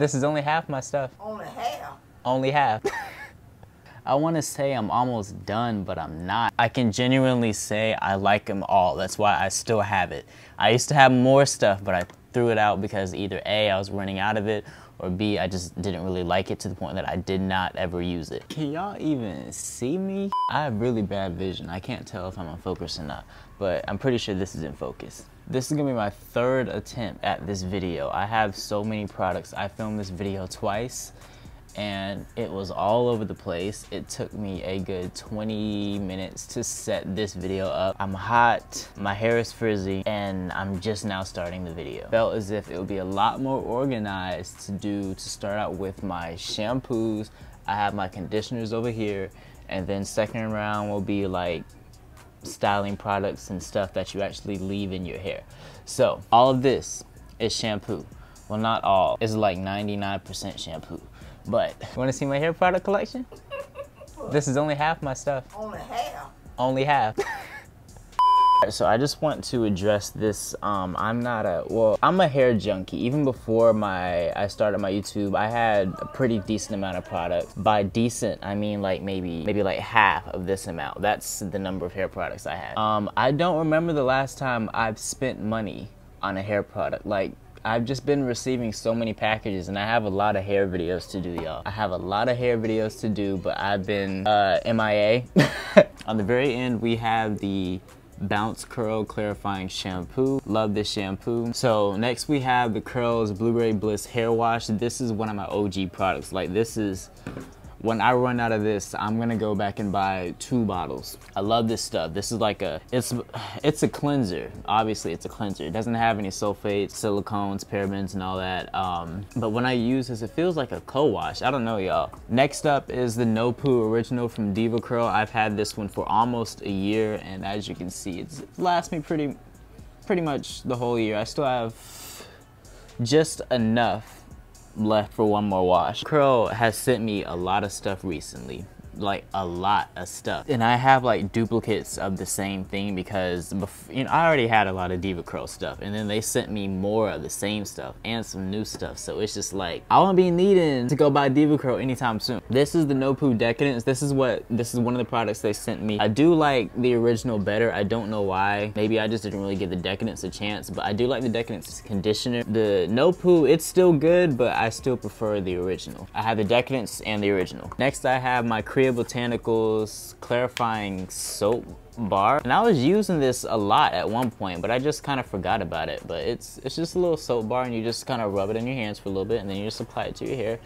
This is only half my stuff. Only half? Only half. I want to say I'm almost done, but I'm not. I can genuinely say I like them all. That's why I still have it. I used to have more stuff, but I threw it out because either A, I was running out of it, or B, I just didn't really like it to the point that I did not ever use it. Can y'all even see me? I have really bad vision. I can't tell if I'm on focus or not, but I'm pretty sure this is in focus. This is gonna be my third attempt at this video. I have so many products. I filmed this video twice, and it was all over the place. It took me a good 20 minutes to set this video up. I'm hot, my hair is frizzy, and I'm just now starting the video. Felt as if it would be a lot more organized to start out with my shampoos. I have my conditioners over here, and then second round will be like styling products and stuff that you actually leave in your hair. So all of this is shampoo. Well, not all, it's like 99% shampoo. But you want to see my hair product collection? This is only half my stuff. Only half? Only half. So I just want to address this. I'm a hair junkie. Even before I started my YouTube, I had a pretty decent amount of products. By decent, I mean like maybe like half of this amount. That's the number of hair products I had. I don't remember the last time I've spent money on a hair product. Like, I've just been receiving so many packages, and I have a lot of hair videos to do, y'all. I have a lot of hair videos to do, but I've been MIA. On the very end, we have the Bounce Curl Clarifying Shampoo. Love this shampoo. So next we have the Curls Blueberry Bliss Hair Wash. This is one of my OG products. Like, this is, when I run out of this, I'm gonna go back and buy 2 bottles. I love this stuff. This is like it's a cleanser. Obviously, it's a cleanser. It doesn't have any sulfates, silicones, parabens, and all that. But when I use this, it feels like a co-wash. I don't know, y'all. Next up is the No Poo Original from Diva Curl. I've had this one for almost a year, and as you can see, it lasts me pretty much the whole year. I still have just enough left for one more wash. Curl has sent me a lot of stuff recently, like a lot of stuff, and I have like duplicates of the same thing because I already had a lot of Diva Curl stuff, and then they sent me more of the same stuff and some new stuff. So it's just like I won't be needing to go buy Diva Curl anytime soon. This is the No Poo Decadence. This is one of the products they sent me. I do like the original better. I don't know why. Maybe I just didn't really give the Decadence a chance, but I do like the Decadence conditioner. The No Poo, it's still good, but I still prefer the original. I have the Decadence and the original. Next, I have my Korea Botanicals Clarifying Soap Bar, and I was using this a lot at one point, but I just kind of forgot about it. But it's just a little soap bar, and you just kind of rub it in your hands for a little bit, and then you just apply it to your hair.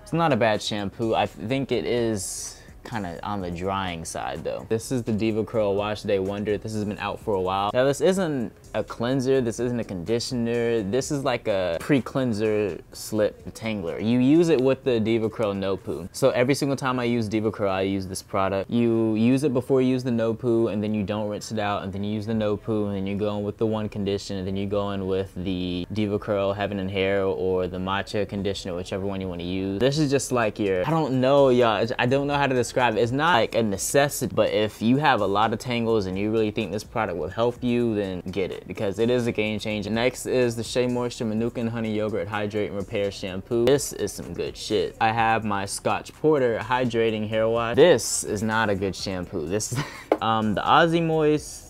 It's not a bad shampoo. I think it is kind of on the drying side though. This is the Diva Curl Wash Day Wonder. This has been out for a while. Now, this isn't a cleanser, this isn't a conditioner, this is like a pre-cleanser slip detangler. You use it with the Diva Curl No Poo. So every single time I use Diva Curl, I use this product. You use it before you use the No Poo, and then you don't rinse it out, and then you use the No Poo, and then you go in with the one conditioner, and then you go in with the Diva Curl Heaven and Hair or the Matcha conditioner, whichever one you want to use. This is just like your, I don't know, y'all, I don't know how to describe it. It's not like a necessity, but if you have a lot of tangles and you really think this product will help you, then get it, because it is a game changer. Next is the Shea Moisture Manuka and Honey Yogurt Hydrate and Repair Shampoo. This is some good shit. I have my Scotch Porter Hydrating Hair Wash. This is not a good shampoo. This is the Aussie Moist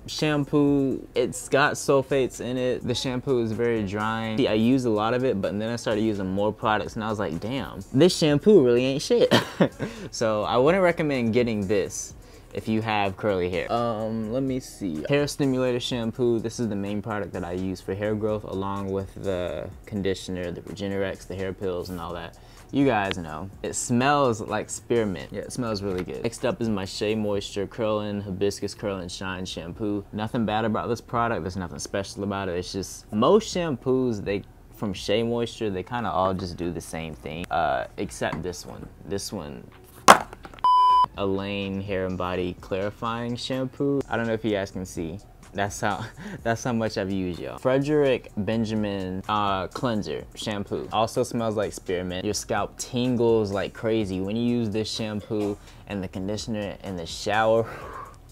shampoo. It's got sulfates in it. The shampoo is very drying. I used a lot of it, but then I started using more products, and I was like, damn, this shampoo really ain't shit. So I wouldn't recommend getting this if you have curly hair. Let me see. Hair Stimulator Shampoo. This is the main product that I use for hair growth, along with the conditioner, the Regenerex, the hair pills, and all that. You guys know. It smells like spearmint. Yeah, it smells really good. Next up is my Shea Moisture Curlin Hibiscus Curl and Shine Shampoo. Nothing bad about this product. There's nothing special about it. It's just, most shampoos, from Shea Moisture, they kind of all just do the same thing, except this one. This one, Elaine Hair and Body Clarifying Shampoo. I don't know if you guys can see. That's how much I've used, y'all. Frederick Benjamin Cleanser Shampoo. Also smells like spearmint. Your scalp tingles like crazy when you use this shampoo and the conditioner in the shower.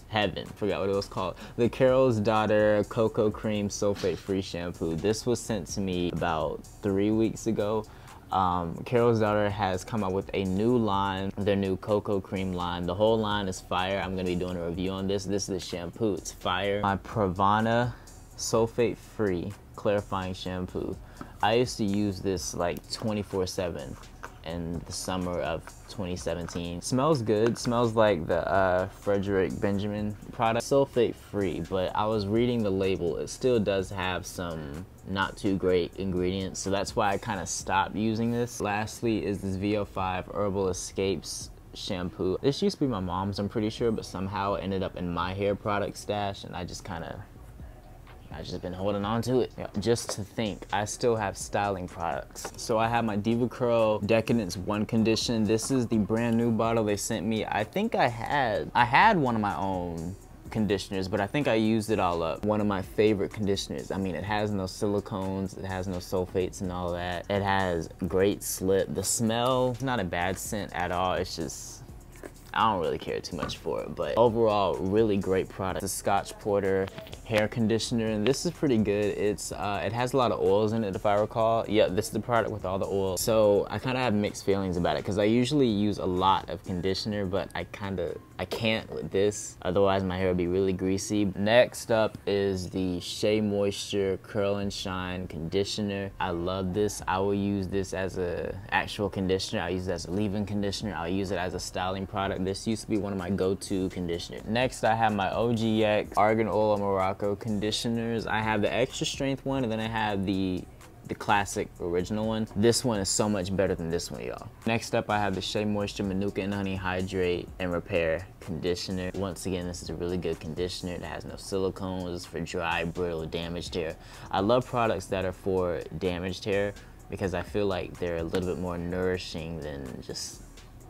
Heaven, forgot what it was called. The Carol's Daughter Cocoa Cream Sulfate Free Shampoo. This was sent to me about 3 weeks ago. Carol's Daughter has come out with a new line, their new cocoa cream line. The whole line is fire. I'm gonna be doing a review on this. This is the shampoo, it's fire. My Pravana sulfate free clarifying shampoo. I used to use this like 24/7 in the summer of 2017. Smells good, smells like the Frederick Benjamin product. Sulfate free, but I was reading the label, it still does have some not too great ingredients, so that's why I kind of stopped using this. Lastly is this VO5 Herbal Escapes shampoo. This used to be my mom's, I'm pretty sure, but somehow it ended up in my hair product stash, and I just been holding on to it. Yeah, just to think, I still have styling products. So I have my Diva Curl Decadence 1 Condition. This is the brand new bottle they sent me. I think I had one of my own conditioners, but I think I used it all up. One of my favorite conditioners. I mean, it has no silicones, it has no sulfates and all that. It has great slip. The smell, not a bad scent at all. It's just, I don't really care too much for it, but overall, really great product. The Scotch Porter hair conditioner, and this is pretty good. It's it has a lot of oils in it, if I recall. Yep, this is the product with all the oils. So I kind of have mixed feelings about it, because I usually use a lot of conditioner, but I can't with this, otherwise my hair would be really greasy. Next up is the Shea Moisture Curl and Shine conditioner. I love this. I will use this as a actual conditioner. I'll use it as a leave-in conditioner. I'll use it as a styling product. This used to be one of my go-to conditioners. Next, I have my OGX Argan Oil Morocco conditioners. I have the extra strength one, and then I have the classic original one. This one is so much better than this one, y'all. Next up, I have the Shea Moisture Manuka and Honey Hydrate and Repair conditioner. Once again, this is a really good conditioner. It has no silicones. It's for dry, brittle, damaged hair. I love products that are for damaged hair because I feel like they're a little bit more nourishing than just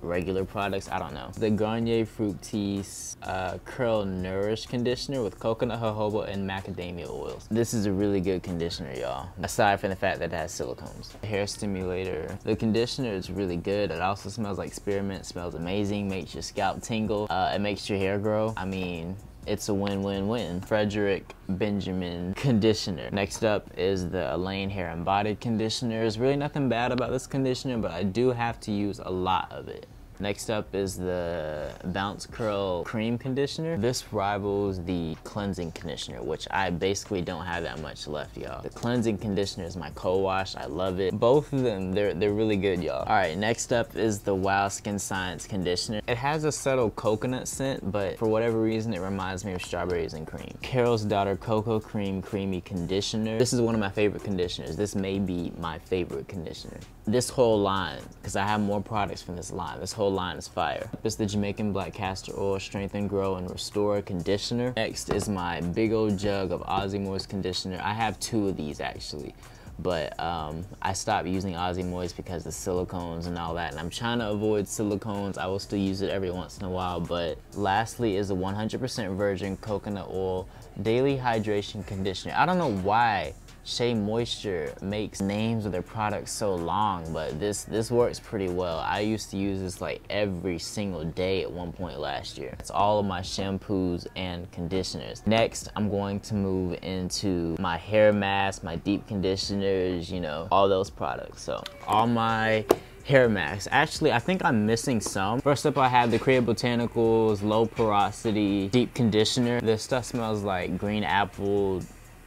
regular products. I don't know. The Garnier Fructis Curl Nourish Conditioner with coconut, jojoba, and macadamia oils. This is a really good conditioner, y'all, aside from the fact that it has silicones. Hair stimulator. The conditioner is really good. It also smells like spearmint, smells amazing, makes your scalp tingle, it makes your hair grow. I mean, it's a win-win-win. Frederick Benjamin conditioner. Next up is the Elaine Hair and Body Conditioner. There's really nothing bad about this conditioner, but I do have to use a lot of it. Next up is the Bounce Curl Cream Conditioner. This rivals the cleansing conditioner, which I basically don't have that much left, y'all. The cleansing conditioner is my co-wash. I love it. Both of them, they're really good, y'all. All right, next up is the Wow Skin Science Conditioner. It has a subtle coconut scent, but for whatever reason, it reminds me of strawberries and cream. Carol's Daughter Cocoa Cream Creamy Conditioner. This is one of my favorite conditioners. This may be my favorite conditioner. This whole line, because I have more products from this line. This whole line is fire. It's the Jamaican Black Castor Oil Strengthen, Grow, and Restore Conditioner. Next is my big old jug of Aussie Moist Conditioner. I have 2 of these actually, but I stopped using Aussie Moist because of the silicones and all that, and I'm trying to avoid silicones. I will still use it every once in a while. But lastly is a 100% virgin coconut oil daily hydration conditioner. I don't know why Shea Moisture makes names of their products so long, but this works pretty well. I used to use this like every single day at one point last year. It's all of my shampoos and conditioners. Next, I'm going to move into my hair masks, my deep conditioners, you know, all those products. So all my hair masks. Actually, I think I'm missing some. First up, I have the Creative Botanicals Low Porosity Deep Conditioner. This stuff smells like green apple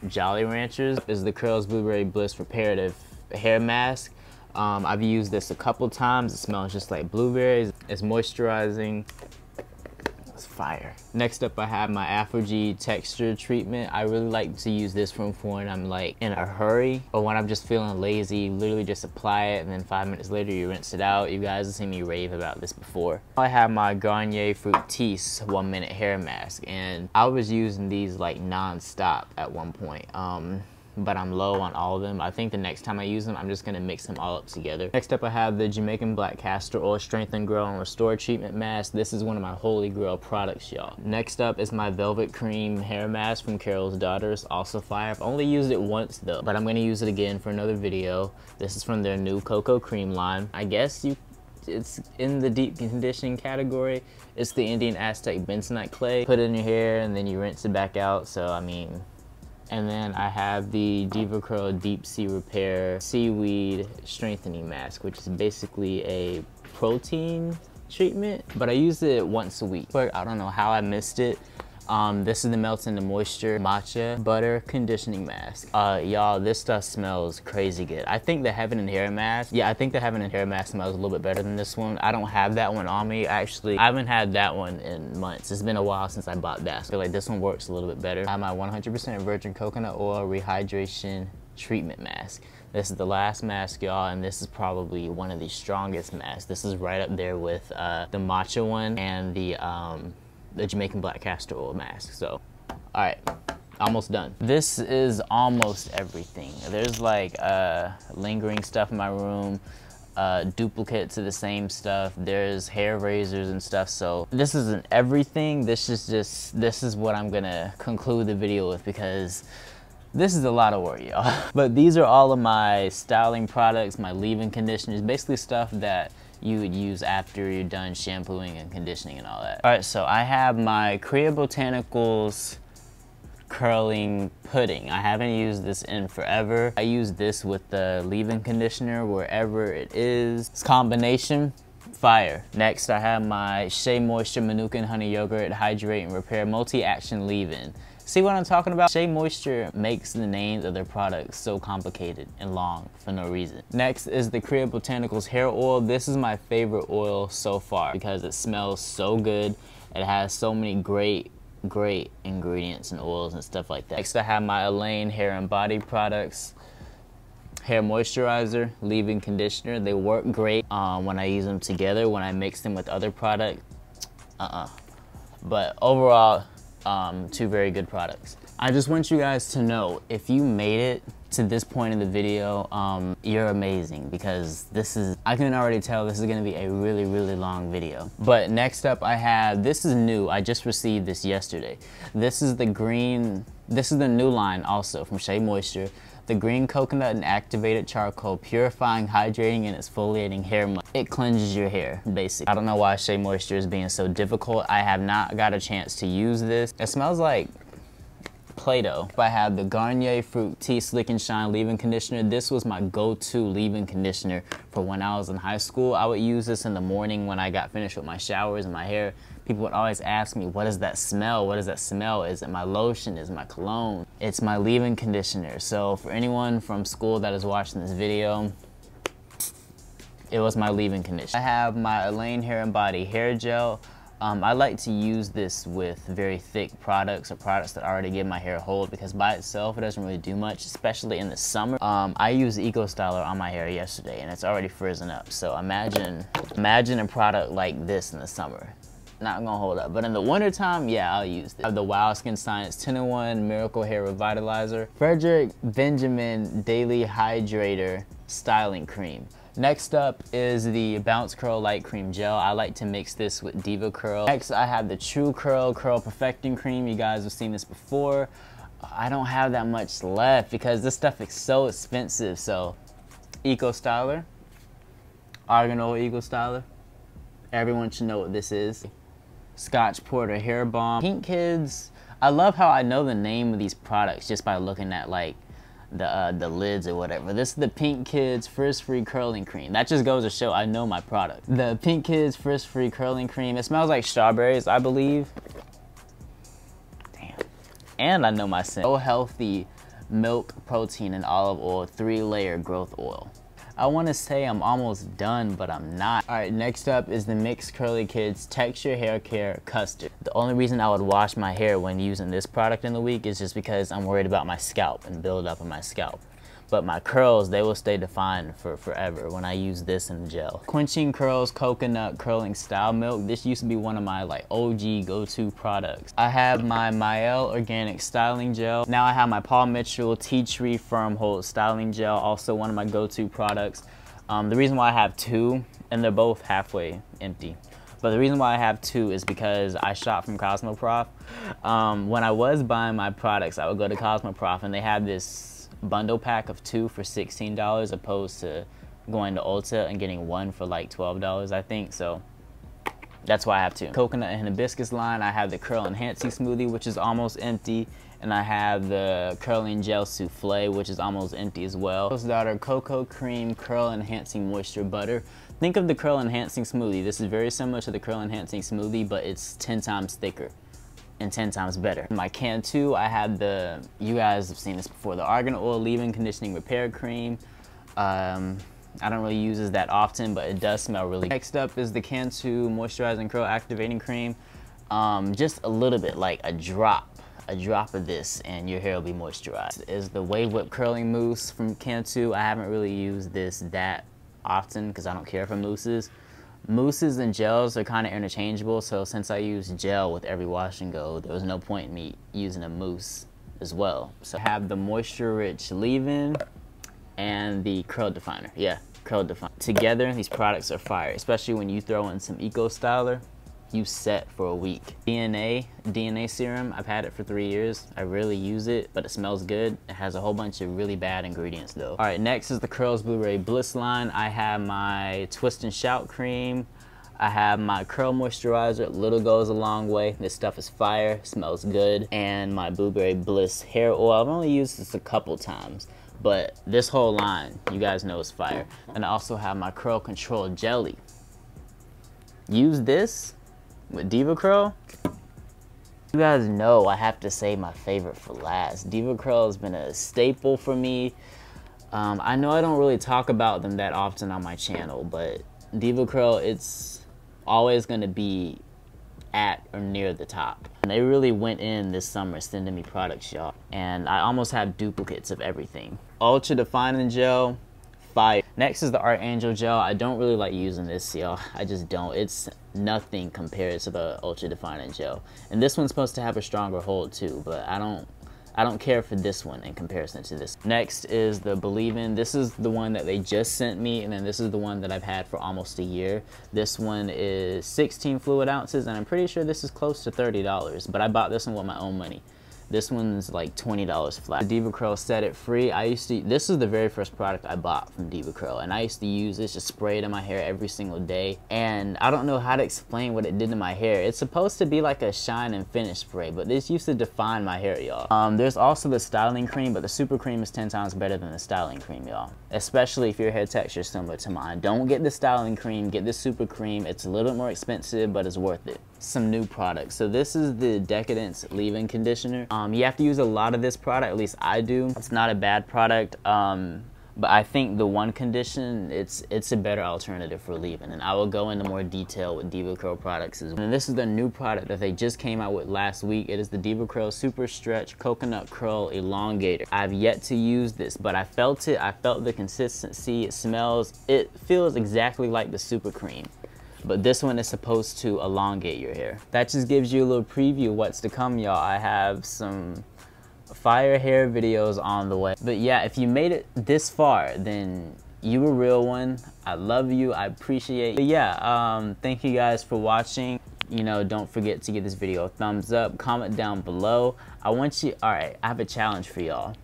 Jolly Ranchers. Is the Curls Blueberry Bliss Reparative Hair Mask. I've used this a couple times. It smells just like blueberries. It's moisturizing. It's fire. Next up, I have my Afro-G Texture Treatment. I really like to use this room for when I'm like in a hurry or when I'm just feeling lazy. Literally just apply it and then 5 minutes later you rinse it out. You guys have seen me rave about this before. I have my Garnier Fructis 1 Minute Hair Mask, and I was using these like non-stop at one point. But I'm low on all of them. I think the next time I use them, I'm just gonna mix them all up together. Next up, I have the Jamaican Black Castor Oil Strengthen, Grow, and Restore Treatment Mask. This is one of my holy grail products, y'all. Next up is my Velvet Cream Hair Mask from Carol's Daughters, also fire. I've only used it once though, but I'm gonna use it again for another video. This is from their new Cocoa Cream line. I guess it's in the deep conditioning category. It's the Indian Aztec bentonite clay. Put it in your hair and then you rinse it back out. So I mean, And then I have the Diva Curl Deep Sea Repair Seaweed Strengthening Mask, which is basically a protein treatment, but I use it once a week. But I don't know how I missed it. This is the Melt into Moisture Matcha Butter Conditioning Mask. Y'all, this stuff smells crazy good. I think the Heaven and Hair mask, yeah, I think the Heaven and Hair mask smells a little bit better than this one. I don't have that one on me. Actually, I haven't had that one in months. It's been a while since I bought that. So I feel like this one works a little bit better. I have my 100% virgin coconut oil rehydration treatment mask. This is the last mask, y'all, and this is probably one of the strongest masks. This is right up there with the matcha one and the Jamaican black castor oil mask. So, all right, almost done. This is almost everything. There's like lingering stuff in my room, duplicates of the same stuff. There's hair razors and stuff. So this isn't everything. This is what I'm gonna conclude the video with, because this is a lot of work, y'all. But these are all of my styling products, my leave-in conditioners, basically stuff that you would use after you're done shampooing and conditioning and all that. All right, so I have my Korea Botanicals curling pudding. I haven't used this in forever. I use this with the leave-in conditioner wherever it is. This combination, fire. Next, I have my Shea Moisture Manuka and Honey Yogurt Hydrate and Repair Multi-Action Leave-In. See what I'm talking about? Shea Moisture makes the names of their products so complicated and long for no reason. Next is the Korea Botanicals hair oil. This is my favorite oil so far because it smells so good. It has so many great ingredients and oils and stuff like that. Next, I have my Elaine hair and body products. Hair moisturizer, leave-in conditioner. They work great when I use them together. When I mix them with other products, but overall, two very good products. I just want you guys to know, if you made it to this point in the video, you're amazing, because I can already tell this is gonna be a really long video. But next up I have, this is new, I just received this yesterday. This is the new line also from Shea Moisture. The green coconut and activated charcoal, purifying, hydrating, and exfoliating hair mask. It cleanses your hair, basically. I don't know why Shea Moisture is being so difficult. I have not got a chance to use this. It smells like Play-Doh. I have the Garnier Fruit Tea Slick and Shine leave-in conditioner. This was my go-to leave-in conditioner for when I was in high school. I would use this in the morning when I got finished with my showers and my hair. People would always ask me, what does that smell? What does that smell? Is it my lotion? Is it my cologne? It's my leave-in conditioner. So for anyone from school that is watching this video, it was my leave-in conditioner. I have my Elaine Hair and Body Hair Gel. I like to use this with very thick products or products that already give my hair hold, because by itself it doesn't really do much, especially in the summer. I used Eco Styler on my hair yesterday and it's already frizzing up. So imagine a product like this in the summer. Not gonna hold up, but in the winter time, yeah, I'll use this. I have the Wild Skin Science 10-in-1 Miracle Hair Revitalizer, Frederick Benjamin Daily Hydrator Styling Cream. Next up is the Bounce Curl Light Cream Gel. I like to mix this with Diva Curl. Next, I have the True Curl Perfecting Cream. You guys have seen this before. I don't have that much left because this stuff is so expensive. So, Eco Styler, Argan Oil Eco Styler. Everyone should know what this is. Scotch Porter Hair Balm. Pink Kids, I love how I know the name of these products just by looking at like the lids or whatever. This is the Pink Kids Frizz-Free Curling Cream. That just goes to show I know my product. The Pink Kids Frizz-Free Curling Cream. It smells like strawberries, I believe. Damn. And I know my scent. So healthy milk, protein, and olive oil 3-layer growth oil. I want to say I'm almost done, but I'm not. All right, next up is the Mixed Curly Kids Texture Hair Care Custard. The only reason I would wash my hair when using this product in the week is just because I'm worried about my scalp and buildup in my scalp. But my curls, they will stay defined for forever when I use this in the gel. Quenching Curls Coconut Curling Style Milk. This used to be one of my like OG go-to products. I have my Mael Organic Styling Gel. Now I have my Paul Mitchell Tea Tree Firm Hold Styling Gel, also one of my go-to products. The reason why I have two, and they're both halfway empty, but the reason why I have two is because I shop from Cosmoprof. When I was buying my products, I would go to Cosmoprof and they have this bundle pack of 2 for $16 opposed to going to Ulta and getting 1 for like $12, I think. So That's why I have two. Coconut and hibiscus line, I have the curl enhancing smoothie, which is almost empty. And I have the curling gel souffle, which is almost empty as well. Rose Daughter cocoa cream curl enhancing moisture butter. Think of the curl enhancing smoothie. This is very similar to the curl enhancing smoothie, but it's 10 times thicker and 10 times better. In my can 2, I have the, you guys have seen this before, the argan oil leave-in conditioning repair cream. I don't really use this that often, but it does smell really good. Next up is the can 2 moisturizing curl activating cream. Just a little bit, like a drop of this and your hair will be moisturized. Is the Wave Whip curling mousse from can 2. I haven't really used this that often because I don't care for mousses. Mousses and gels are kind of interchangeable, so since I use gel with every wash and go, there was no point in me using a mousse as well. So I have the moisture rich leave-in and the curl definer. Yeah, curl definer. Together, these products are fire, especially when you throw in some Eco Styler. You set for a week. DNA serum, I've had it for 3 years. I rarely use it, but it smells good. It has a whole bunch of really bad ingredients though. All right, next is the Curls Blueberry Bliss line. I have my Twist and Shout cream. I have my curl moisturizer, little goes a long way. This stuff is fire, smells good. And my Blueberry Bliss hair oil. I've only used this a couple times, but this whole line, you guys know is fire. And I also have my Curl Control Jelly. Use this with Diva Curl. You guys know I have to save my favorite for last. Diva Curl has been a staple for me. I know I don't really talk about them that often on my channel, but Diva Curl, it's always gonna be at or near the top. And they really went in this summer sending me products, y'all. And I almost have duplicates of everything. Ultra Defining Gel, fire. Next is the Archangel Gel. I don't really like using this, y'all. I just don't. It's nothing compared to the Ultra Defining Gel. And this one's supposed to have a stronger hold too, but I don't care for this one in comparison to this. Next is the Believe In. This is the one that they just sent me, and then this is the one that I've had for almost a year. This one is 16 fluid ounces, and I'm pretty sure this is close to $30, but I bought this one with my own money. This one's like $20 flat. Diva Curl Set It Free. This is the very first product I bought from Diva Curl, and I used to use this, just spray it in my hair every single day. And I don't know how to explain what it did to my hair. It's supposed to be like a shine and finish spray, but this used to define my hair, y'all. There's also the styling cream, but the super cream is 10 times better than the styling cream, y'all. Especially if your hair texture is similar to mine. Don't get the styling cream, get the super cream. It's a little bit more expensive, but it's worth it. Some new products. So this is the Decadence leave-in conditioner. You have to use a lot of this product, at least I do. It's not a bad product, but I think the one condition, it's a better alternative for leave-in, and I will go into more detail with Diva Curl products as well. And this is the new product that they just came out with last week. It is the Diva Curl Super Stretch Coconut Curl Elongator. I've yet to use this, but I felt it. I felt the consistency. It feels exactly like the super cream. But this one is supposed to elongate your hair. That just gives you a little preview of what's to come, y'all. I have some fire hair videos on the way. But yeah, if you made it this far, then you a real one. I love you, I appreciate you. But yeah, thank you guys for watching. You know, don't forget to give this video a thumbs up, comment down below. Alright, I have a challenge for y'all.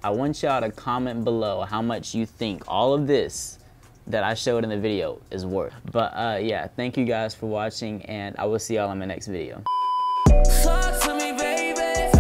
I want y'all to comment below how much you think all of this that I showed in the video is worth. But yeah, thank you guys for watching, and I will see y'all in my next video. Talk to me, baby.